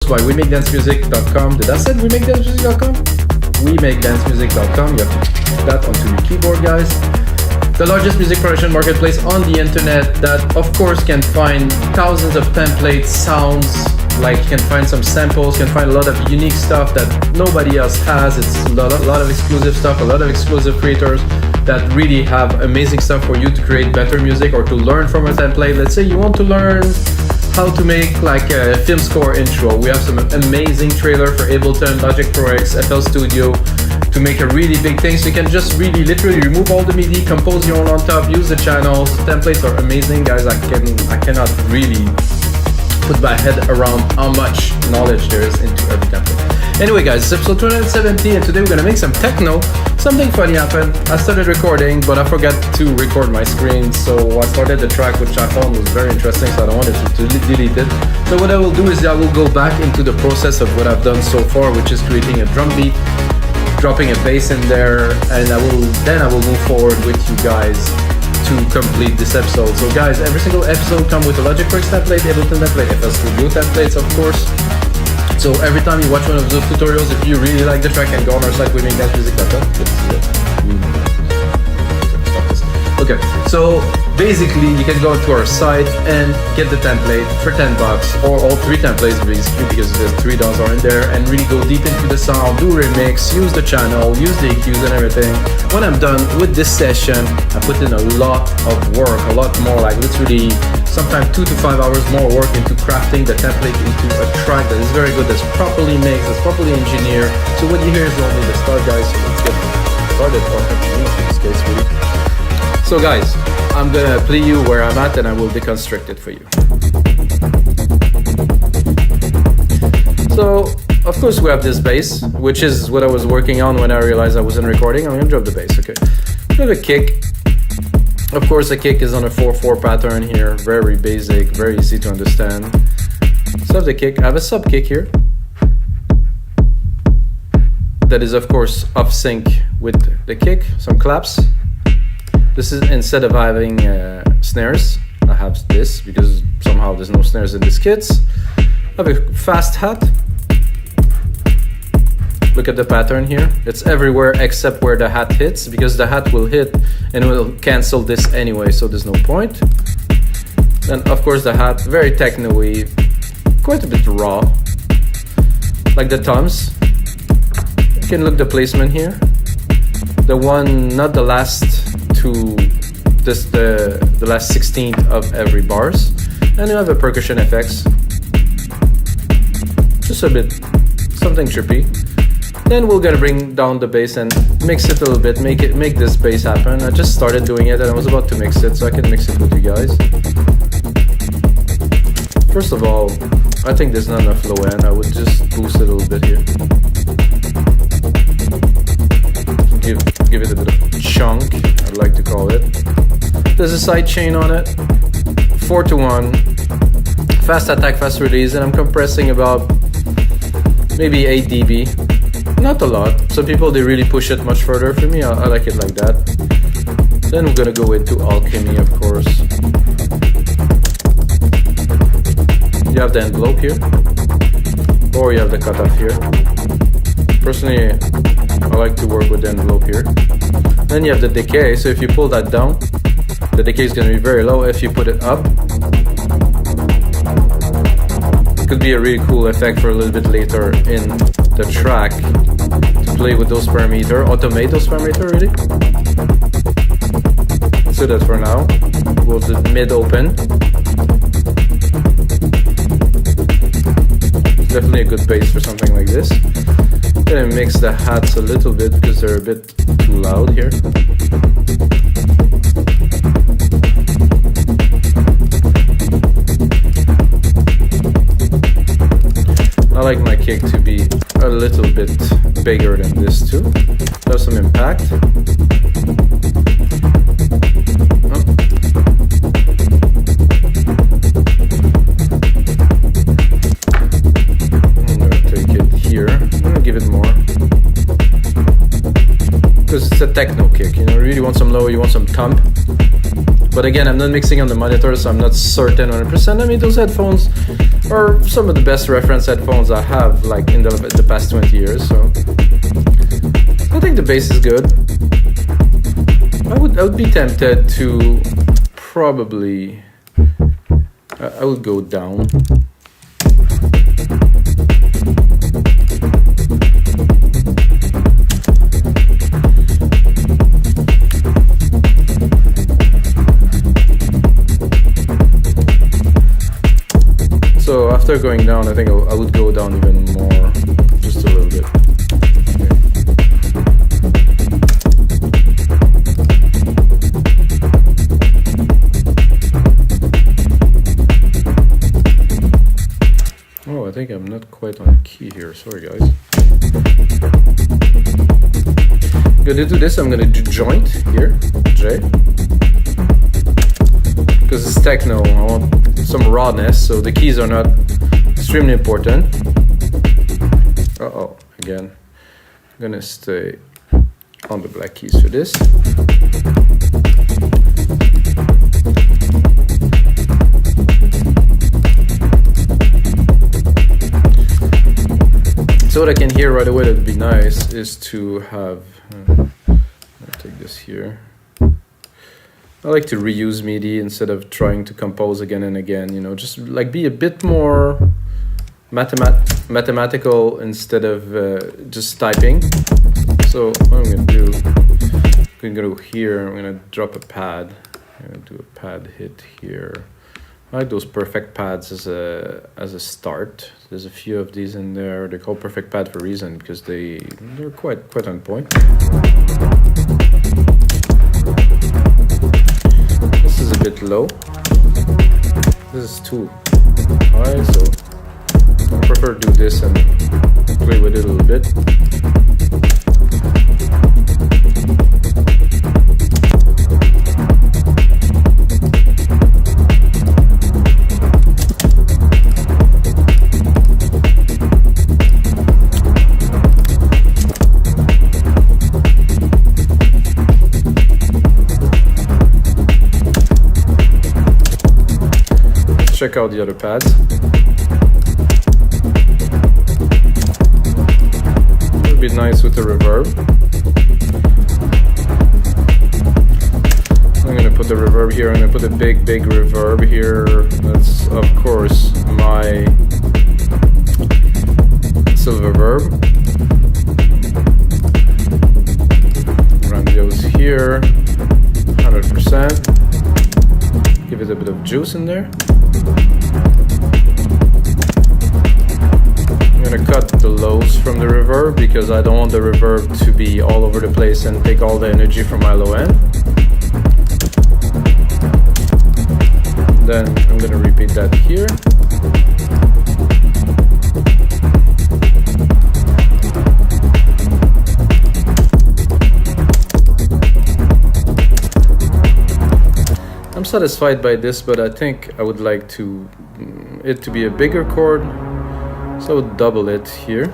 by WeMakeDanceMusic.com. Did I say WeMakeDanceMusic.com? WeMakeDanceMusic.com. You have to put that onto your keyboard, guys. The largest music production marketplace on the internet that, of course, can find thousands of templates, sounds, like you can find some samples, can find a lot of unique stuff that nobody else has. It's a lot of exclusive stuff, a lot of exclusive creators that really have amazing stuff for you to create better music or to learn from a template. Let's say you want to learn how to make like a film score intro. We have some amazing trailer for Ableton, Logic Pro X, FL Studio to make a really big thing. So you can just really literally remove all the MIDI, compose your own on top, use the channels. Templates are amazing, guys. I cannot really put my head around how much knowledge there is into every template. Anyway, guys, it's episode 270, and today we're gonna make some techno. Something funny happened. I started recording, but I forgot to record my screen, so I started the track, which I found was very interesting, so I don't want to delete it. So what I will do is I will go back into the process of what I've done so far, which is creating a drum beat, dropping a bass in there, and I will move forward with you guys to complete this episode. So guys, every single episode comes with a Logic Pro X template, Ableton template, FL Studio templates, of course. So every time you watch one of those tutorials, if you really like the track, and go on our site, WeMakeDanceMusic.com. Okay, so basically you can go to our site and get the template for $10, or all three templates basically, because the three DAWs are in there, and really go deep into the sound, do remix, use the channel, use the EQs and everything. When I'm done with this session, I put in a lot of work, a lot more, like literally sometimes 2 to 5 hours more work into crafting the template into a track that is very good, that's properly mixed, that's properly engineered. So what you hear is only the start, guys. So let's get started, or continue in this case, really. So guys, I'm gonna play you where I'm at and I will deconstruct it for you. So, of course we have this bass, which is what I was working on when I realized I wasn't recording. I'm gonna drop the bass, okay. We have a kick. Of course the kick is on a 4/4 pattern here, very basic, very easy to understand. So I have the kick, I have a sub kick here. That is of course off sync with the kick, some claps. This is, instead of having snares, I have this because somehow there's no snares in this kit. I have a fast hat. Look at the pattern here. It's everywhere except where the hat hits, because the hat will hit and will cancel this anyway, so there's no point. Then of course the hat, very techno-y, quite a bit raw. Like the toms. You can look the placement here. The one, not the last to this, the last 16th of every bars, and you have a percussion effects, just a bit something trippy. Then we're gonna bring down the bass and mix it a little bit, make this bass happen. I just started doing it and I was about to mix it, so I can mix it with you guys. First of all, I think there's not enough low end. I would just boost it a little bit here. Give it a bit of chunk, I'd like to call it. There's a side chain on it, 4-to-1, fast attack, fast release, and I'm compressing about maybe 8 dB. Not a lot. Some people, they really push it much further. For me, I like it like that. Then we're gonna go into Alchemy, of course. You have the envelope here, or you have the cutoff here. Personally, I like to work with the envelope here. Then you have the decay, so if you pull that down, the decay is going to be very low. If you put it up, it could be a really cool effect for a little bit later in the track to play with those parameters, automate those parameters really. Let's do that for now. We'll do mid open. Definitely a good bass for something like this. Gonna mix the hats a little bit because they're a bit too loud here. I like my kick to be a little bit bigger than this too. Have some impact. Because it's a techno kick, you know, you really want some low, you want some thump, But again, I'm not mixing on the monitor, so I'm not certain 100%. I mean, those headphones are some of the best reference headphones I have, like in the past 20 years. So I think the bass is good. I would be tempted to probably. I would go down. So after going down, I think I would go down even more, just a little bit. Oh, I think I'm not quite on key here. Sorry, guys. I'm gonna do this. I'm gonna do joint here, J. Because it's techno, I want some rawness, so the keys are not extremely important. Uh-oh, again. I'm gonna stay on the black keys for this. So what I can hear right away that would be nice is to have, I'll take this here. I like to reuse MIDI instead of trying to compose again and again, you know, just like be a bit more mathematical instead of just typing. So what I'm going to do, I'm going to go here, I'm going to drop a pad, I'm going to do a pad hit here. I like those perfect pads as a start. There's a few of these in there. They're called perfect pad for a reason because they're quite on point. This is a bit low. This is too high, so I prefer to do this and play with it a little bit. Check out the other pads. It would be nice with the reverb. I'm gonna put the reverb here. I'm gonna put a big reverb here. That's of course my silver verb. Grandiose here, 100%. Give it a bit of juice in there. I'm gonna cut the lows from the reverb because I don't want the reverb to be all over the place and take all the energy from my low end. Then I'm gonna repeat that here. I'm satisfied by this, but I think I would like it to be a bigger chord, so I would double it here.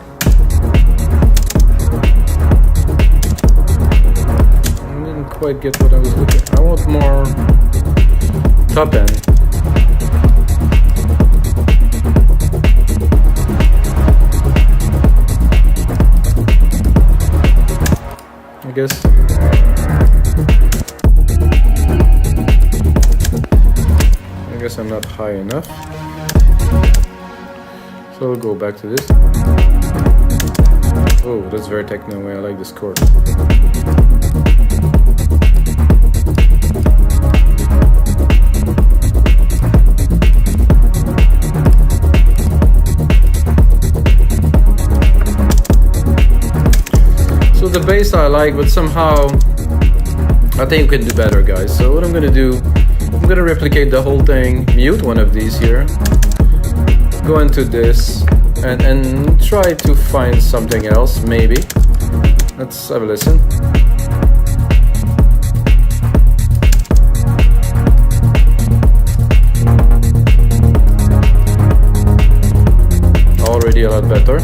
I didn't quite get what I was looking for. I want more top end. I guess. I'm not high enough, so we'll go back to this. Oh, that's very techno. I like this chord. So the bass I like, but somehow I think we can do better, guys. So what I'm gonna do, I'm gonna replicate the whole thing, mute one of these here, go into this, and try to find something else, maybe. Let's have a listen. Already a lot better.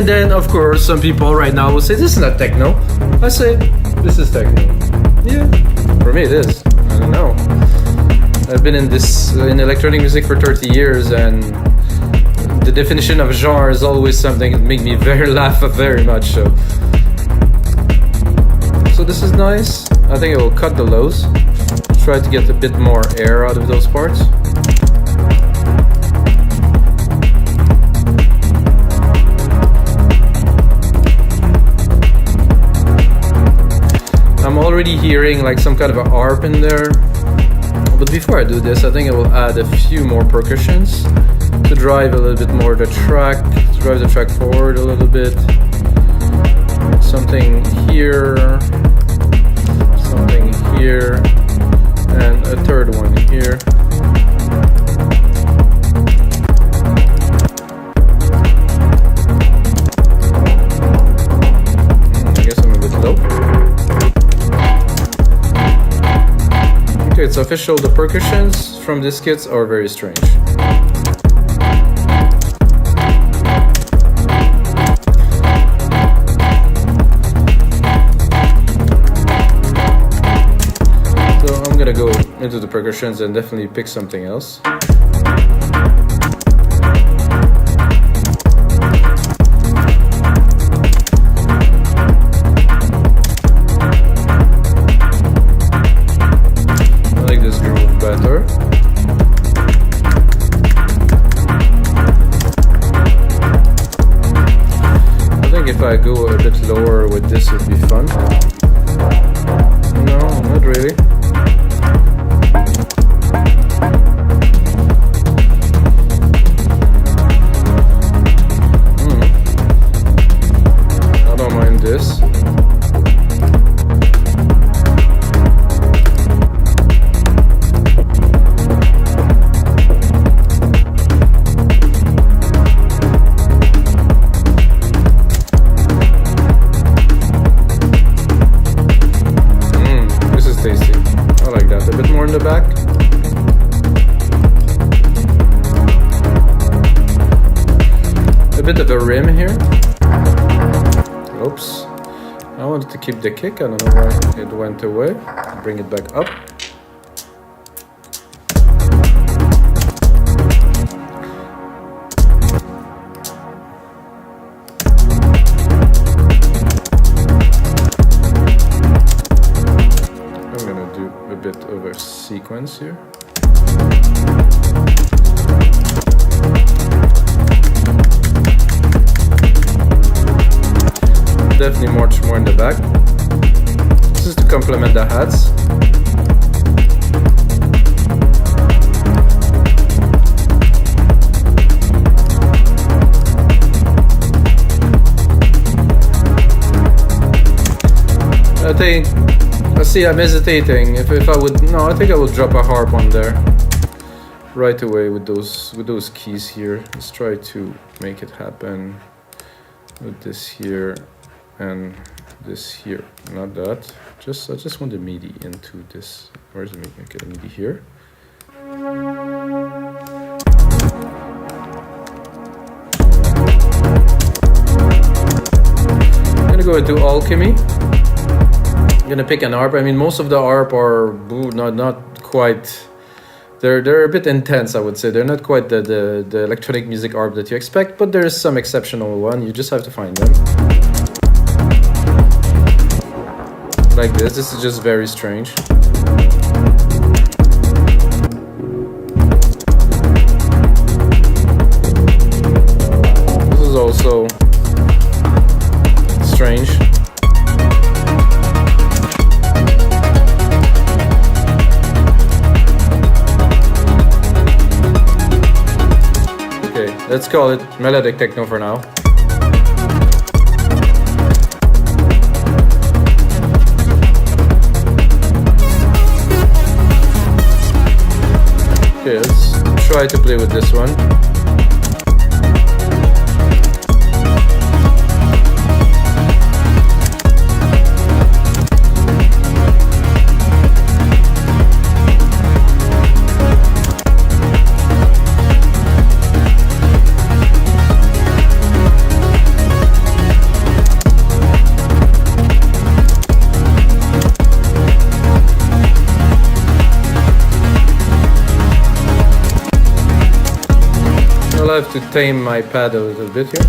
And then, of course, some people right now will say, this is not techno. I say, this is techno. Yeah, for me it is. I don't know. I've been in electronic music for 30 years, and the definition of genre is always something that makes me laugh very much. So this is nice. I think it will cut the lows. Try to get a bit more air out of those parts. I'm already hearing like some kind of an arp in there. But before I do this, I think I will add a few more percussions to drive a little bit more the track, to drive the track forward a little bit. Something here, and a third one here. I guess I'm a bit low. Okay, it's official, the percussions from these kits are very strange. Go into the percussions and definitely pick something else. I like this groove better. I think if I go a bit lower with this would be fun. No, not really. Bit of a rim here. Oops. I wanted to keep the kick. I don't know why it went away. Bring it back up. I'm gonna do a bit of a sequence here. Definitely much more in the back. This is to complement the hats. I'm hesitating. If I would, no, I think I would drop a harp on there right away with those keys here. Let's try to make it happen with this here. And this here, not that. I just want the MIDI into this. Where's the MIDI? Okay, the MIDI here. I'm gonna go into Alchemy. I'm gonna pick an arp. I mean, most of the arp are not quite. They're a bit intense, I would say. They're not quite the electronic music arp that you expect, but there is some exceptional one. You just have to find them. Like this. This is just very strange. This is also strange. Okay, let's call it Melodic Techno for now. Okay, let's try to play with this one. Still have to tame my pad a little bit here.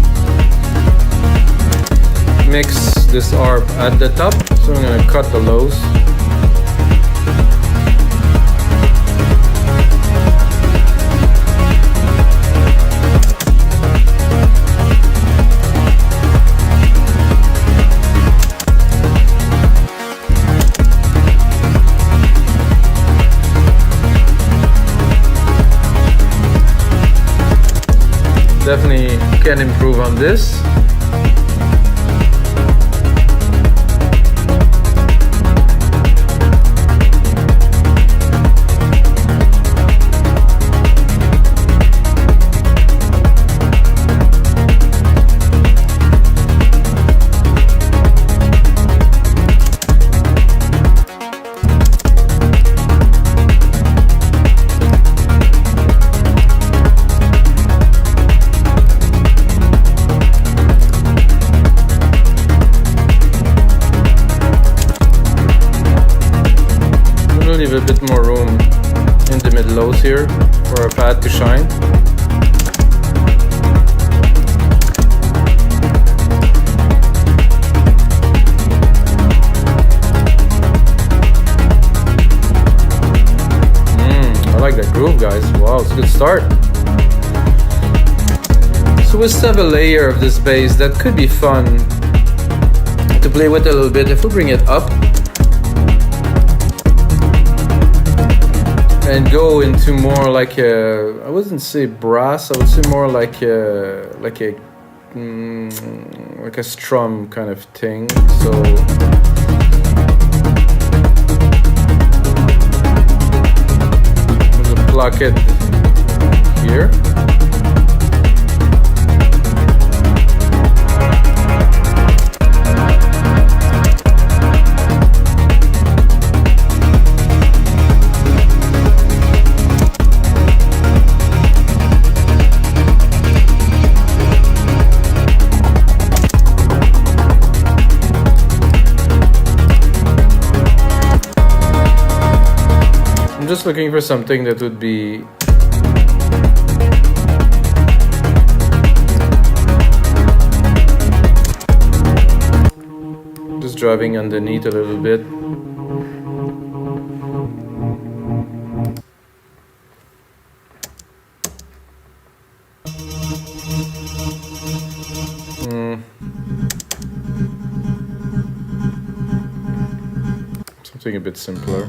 Mix this arp at the top, so I'm gonna cut the lows. Definitely can improve on this. Leave a bit more room in the mid lows here for our pad to shine. I like that groove, guys. Wow, it's a good start. So we still have a layer of this bass that could be fun to play with a little bit. If we bring it up and go into more like a, I wouldn't say brass, I would say more like a strum kind of thing. So we'll pluck it here. I'm just looking for something that would be just driving underneath a little bit. Something a bit simpler.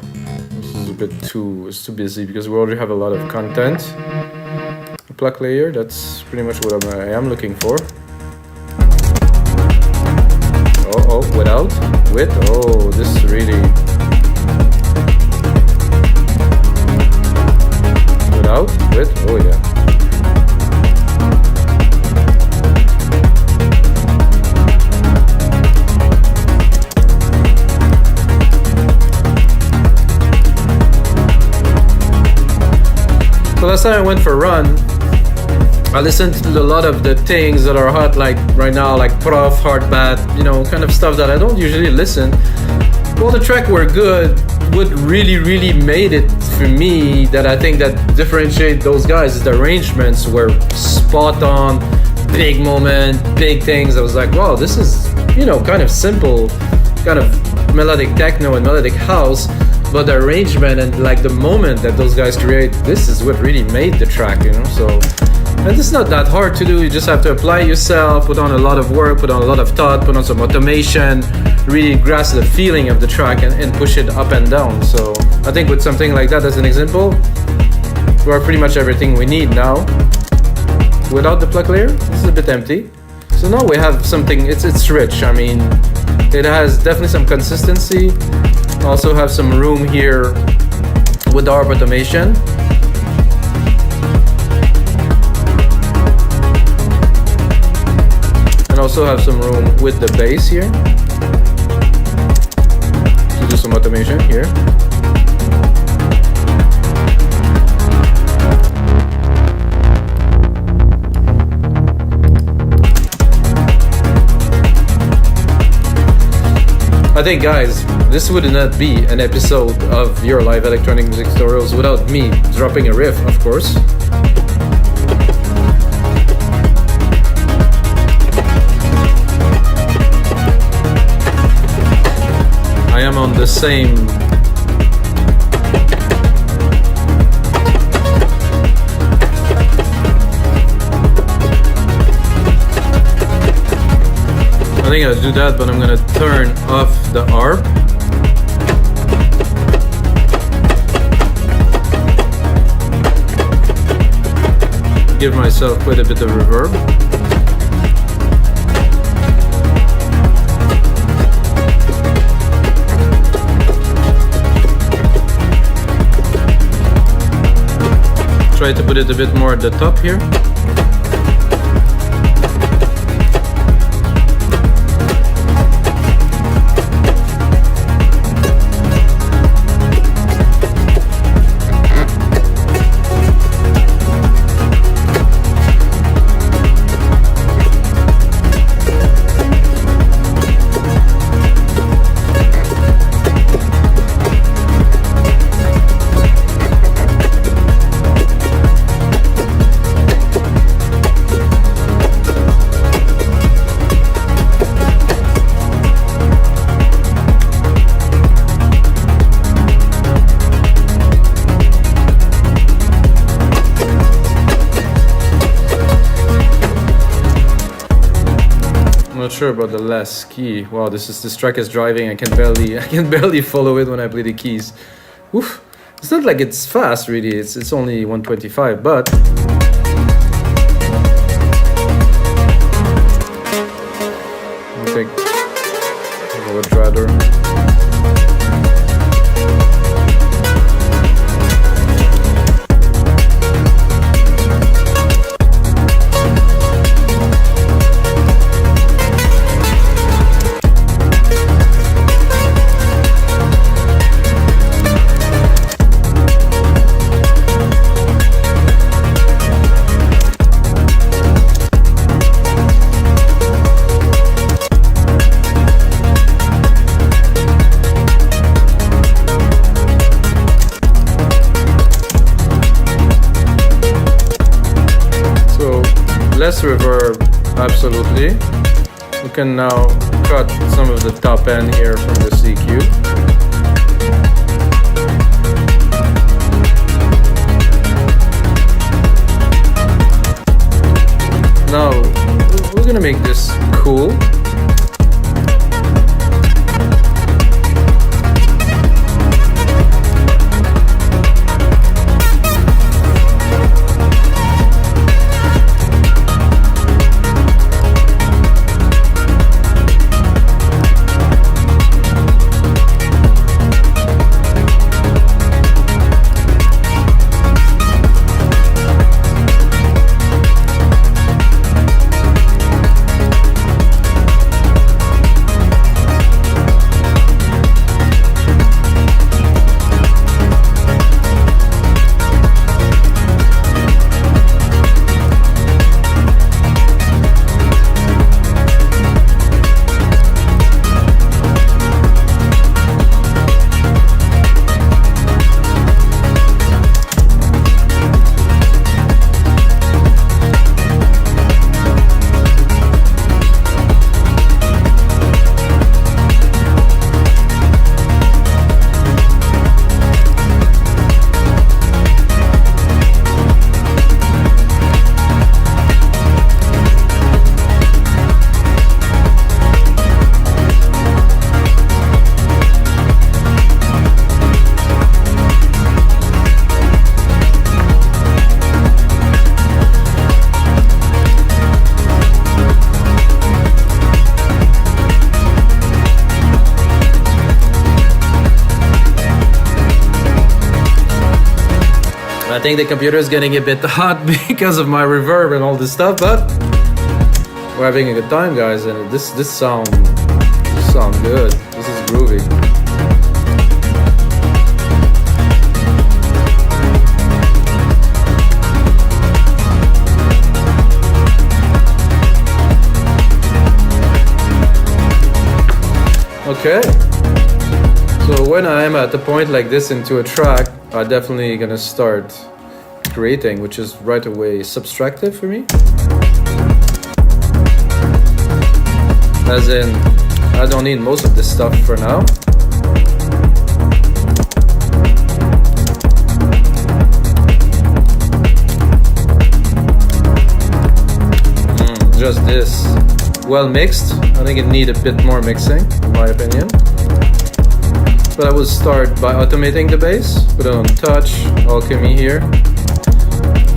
It's too busy because we already have a lot of content. A pluck layer, that's pretty much what I am looking for. Oh, without, with, oh, this is really, without, with, oh yeah. So last time I went for a run, I listened to a lot of the things that are hot like right now, like prof, hard bat, you know, kind of stuff that I don't usually listen. Well, the track were good. What really made it for me that I think that differentiate those guys is the arrangements were spot on, big moment, big things. I was like, wow, this is, you know, kind of simple, kind of melodic techno and melodic house. But the arrangement and like the moment that those guys create, this is what really made the track, you know. So, and it's not that hard to do. You just have to apply yourself, put on a lot of work, put on a lot of thought, put on some automation, really grasp the feeling of the track and push it up and down. So I think with something like that as an example, we are pretty much everything we need now. Without the pluck layer, this is a bit empty. So now we have something, it's rich. I mean, it has definitely some consistency. Also have some room here with the arp automation. And also have some room with the bass here. To do some automation here. I think, guys, this would not be an episode of your live electronic music tutorials without me dropping a riff, of course. I am on the same I think I'll do that, but I'm gonna turn off the arp. Give myself quite a bit of reverb. Try to put it a bit more at the top here. Not sure about the last key. Wow, this track is driving. I can barely follow it when I play the keys. Oof. It's not like it's fast really. It's only 125, but I think I would rather. Less reverb, absolutely. We can now cut some of the top end here from the CQ. Now, we're gonna make this cool. I think the computer is getting a bit hot because of my reverb and all this stuff, but we're having a good time, guys, and this sound good. This is groovy. Okay. So when I am at a point like this into a track, I'm definitely gonna start creating, which is right away subtractive for me. As in, I don't need most of this stuff for now. just this well mixed. I think it needs a bit more mixing, in my opinion. But I will start by automating the bass. Put it on touch, Alchemy here,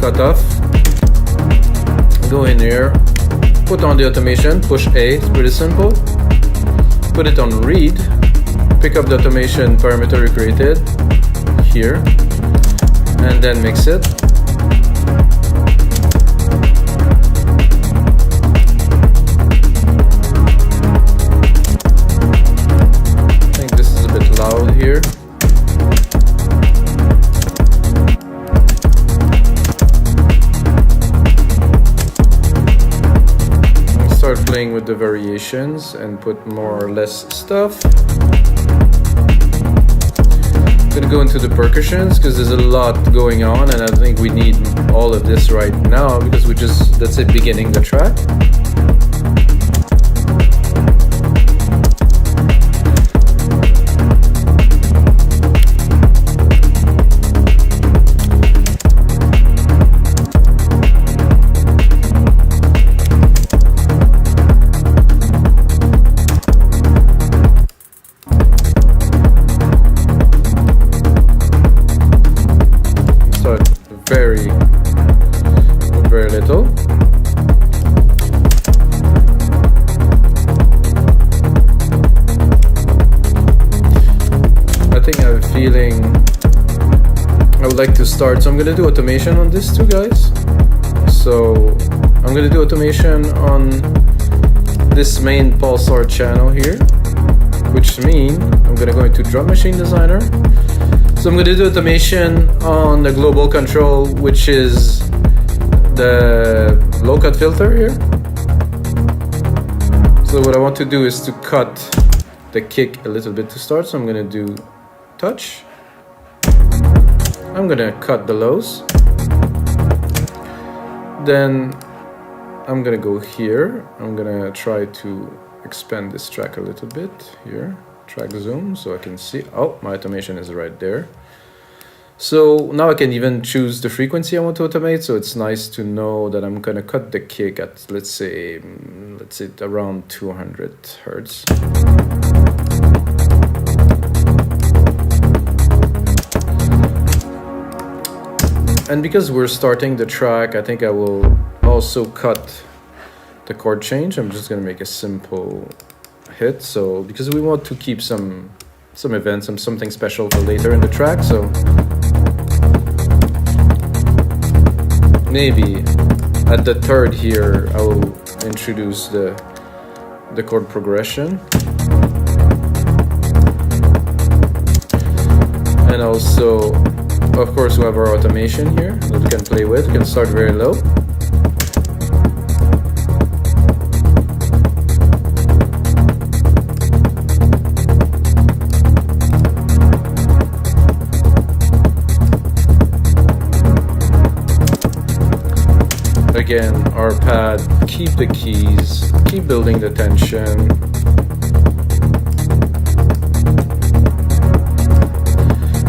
cut off, go in here, put on the automation, push A, it's pretty simple. Put it on read, pick up the automation parameter we created here, and then mix it. I think this is a bit loud here. Start playing with the variations and put more or less stuff. I'm gonna go into the percussions because there's a lot going on, and I think we need all of this right now because that's it, beginning the track. Very little. I think I have a feeling I would like to start, so I'm gonna do automation on this too, guys. So I'm gonna do automation on this main pulsar channel here, which means I'm gonna go into Drum Machine Designer. So I'm going to do automation on the global control, which is the low cut filter here. So what I want to do is to cut the kick a little bit to start. So I'm going to do touch. I'm going to cut the lows. Then I'm going to go here. I'm going to try to expand this track a little bit here. Track zoom so I can see. Oh, my automation is right there. So now I can even choose the frequency I want to automate. So it's nice to know that I'm gonna cut the kick at let's say around 200 hertz. And because we're starting the track, I think I will also cut the chord change. I'm just gonna make a simple hit, so because we want to keep some events, something special for later in the track. So maybe at the third here I will introduce the chord progression, and also of course we have our automation here that we can play with. We can start very low. Again, our pad, keep the keys, keep building the tension.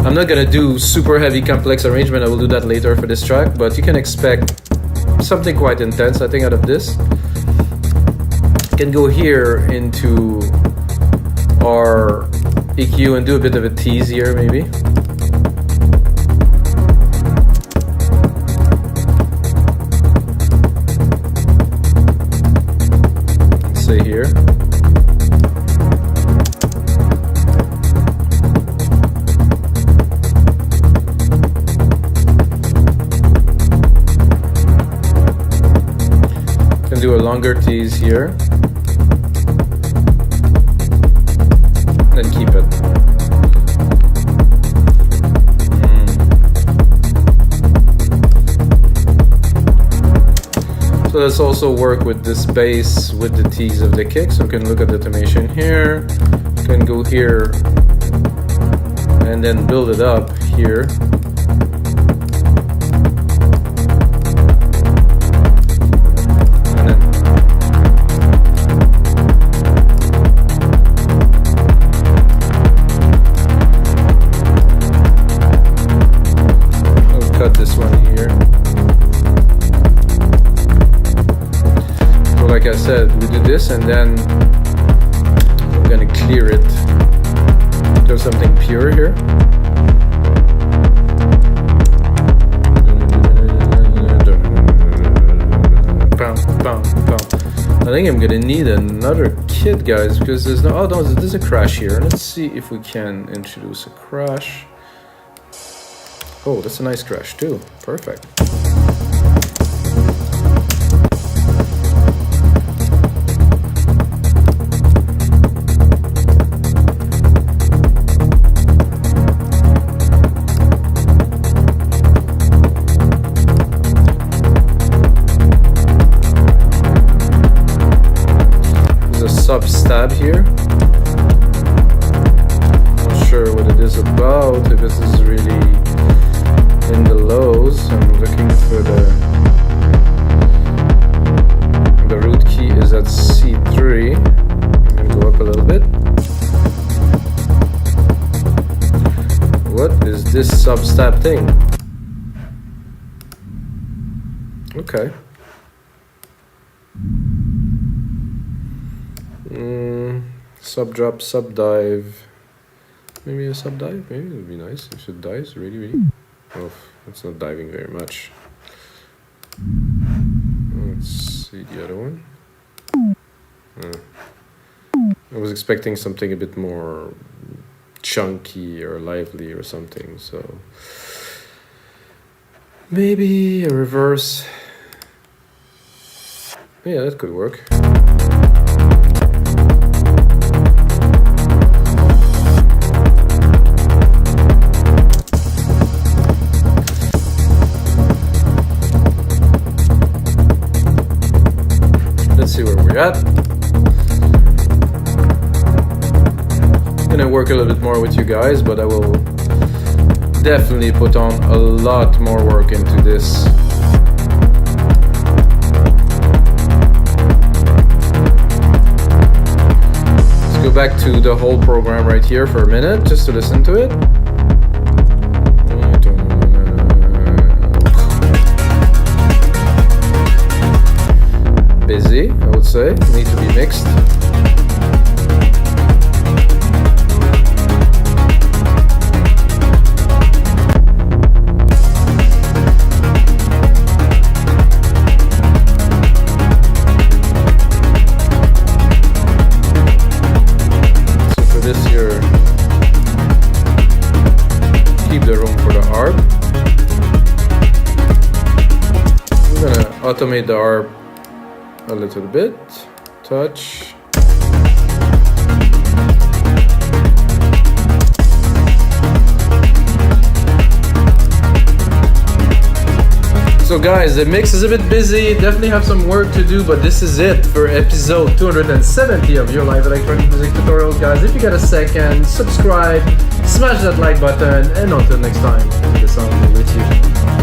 I'm not gonna do super heavy complex arrangement, I will do that later for this track, but you can expect something quite intense, I think, out of this. You can go here into our EQ and do a bit of a tease here, maybe. Here. Can do a longer tease here. Then keep it. So let's also work with this bass with the tease of the kick. So we can look at the automation here. We can go here and then build it up here. And then we'll cut this one here. said, we do this and then I'm gonna clear it. There's something pure here. I think I'm gonna need another kit, guys, because there's no, oh no, there's a crash here. Let's see if we can introduce a crash. Oh, that's a nice crash too. Perfect. Sub-stab here. Not sure what it is about, if this is really in the lows. I'm looking for the root key is at C3. I'm gonna go up a little bit. What is this sub-stab thing? Okay. Sub drop, sub dive. Maybe a sub dive? Maybe it would be nice if it dives really. Oh, it's not diving very much. Let's see the other one. I was expecting something a bit more chunky or lively or something, so maybe a reverse. Yeah, that could work. Let's see where we're at. I'm gonna work a little bit more with you guys, but I will definitely put on a lot more work into this. Let's go back to the whole program right here for a minute, just to listen to it. Busy, I would say. Need to be mixed. So for this here, keep the room for the arp. I'm gonna automate the arp a little bit, touch. So guys, the mix is a bit busy, definitely have some work to do, but this is it for episode 270 of your live electronic music tutorials, guys. If you get a second, subscribe, smash that like button, and until next time, the sound will be with you.